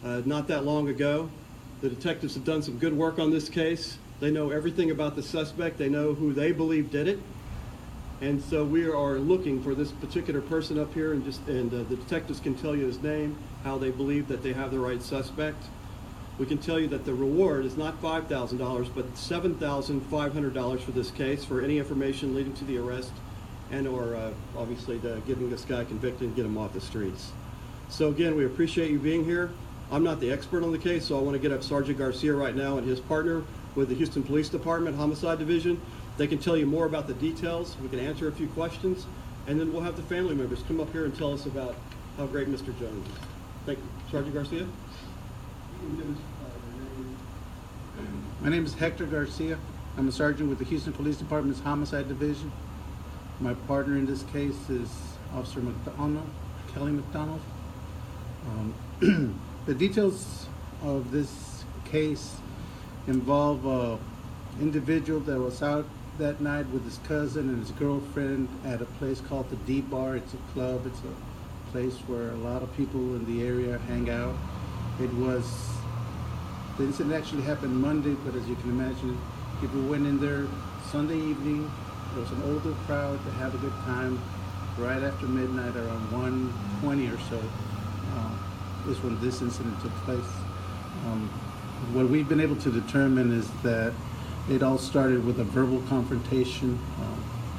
not that long ago. The detectives have done some good work on this case. They know everything about the suspect. They know who they believe did it. And so we are looking for this particular person up here, and the detectives can tell you his name, how they believe that they have the right suspect. We can tell you that the reward is not $5,000, but $7,500 for this case, for any information leading to the arrest and or obviously getting this guy convicted and get him off the streets. So again, we appreciate you being here. I'm not the expert on the case, so I want to get up Sergeant Garcia right now and his partner with the Houston Police Department Homicide Division. They can tell you more about the details. We can answer a few questions, and then we'll have the family members come up here and tell us about how great Mr. Jones is. Thank you. Sergeant Garcia? My name is Hector Garcia. I'm a sergeant with the Houston Police Department's Homicide Division. My partner in this case is Officer McDonald, Kelly McDonald. The details of this case involve an individual that was out that night with his cousin and his girlfriend at a place called the D Bar. It's a club. It's a place where a lot of people in the area hang out. The incident actually happened Monday, but as you can imagine, people went in there Sunday evening. There was an older crowd to have a good time. Right after midnight, around 1:20 or so, is when this incident took place. What we've been able to determine is that it all started with a verbal confrontation.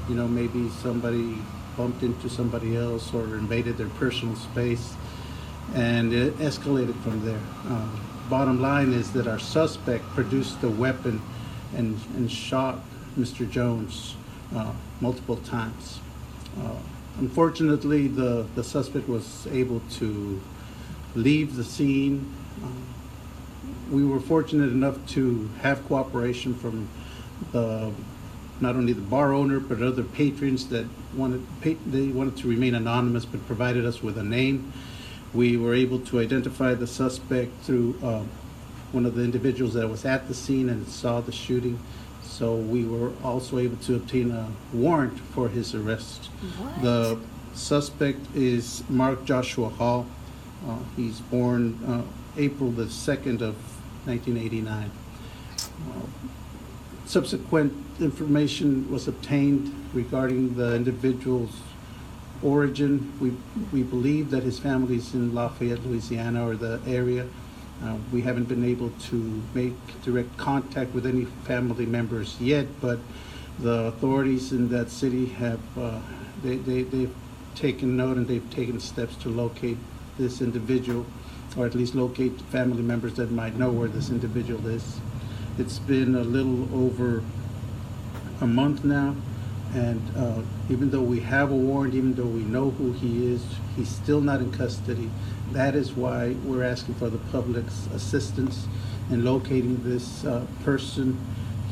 Maybe somebody bumped into somebody else or invaded their personal space, and it escalated from there. Bottom line is that our suspect produced the weapon and shot Mr. Jones multiple times. Unfortunately, the suspect was able to leave the scene. We were fortunate enough to have cooperation from not only the bar owner but other patrons that wanted to remain anonymous but provided us with a name. We were able to identify the suspect through one of the individuals that was at the scene and saw the shooting. So we were also able to obtain a warrant for his arrest. What? The suspect is Mark Joshua Hall. He's born April the 2nd of 1989. Subsequent information was obtained regarding the individual's origin. We believe that his family's in Lafayette, Louisiana, or the area. We haven't been able to make direct contact with any family members yet, but the authorities in that city have they've taken note and they've taken steps to locate this individual, or at least locate family members that might know where this individual is. It's been a little over a month now, and even though we have a warrant, even though we know who he is, he's still not in custody. That is why we're asking for the public's assistance in locating this person.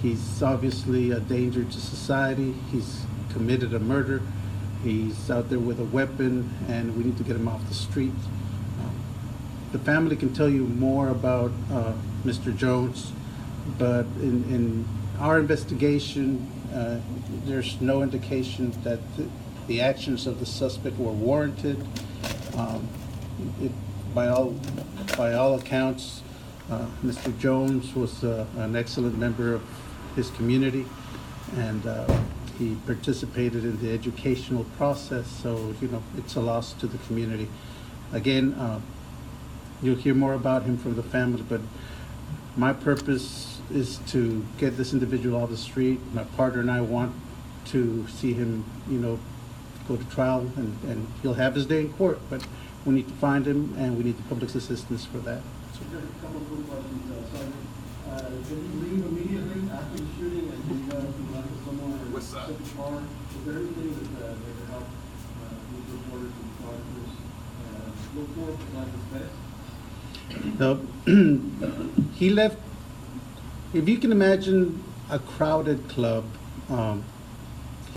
He's obviously a danger to society. He's committed a murder. He's out there with a weapon, and we need to get him off the street. The family can tell you more about Mr. Jones, but in our investigation, there's no indication that the actions of the suspect were warranted. By all accounts, Mr. Jones was an excellent member of his community, and he participated in the educational process, so it's a loss to the community. Again, you'll hear more about him from the family, but my purpose is to get this individual off the street. My partner and I want to see him, go to trial, and he'll have his day in court, but we need to find him, and we need the public's assistance for that. So there's a couple of quick questions, Sergeant. Did you leave immediately after the shooting and you got up and left with someone or What's that? took a car? Was there anything that could help these reporters and photographers look for like his face? He left. If you can imagine a crowded club,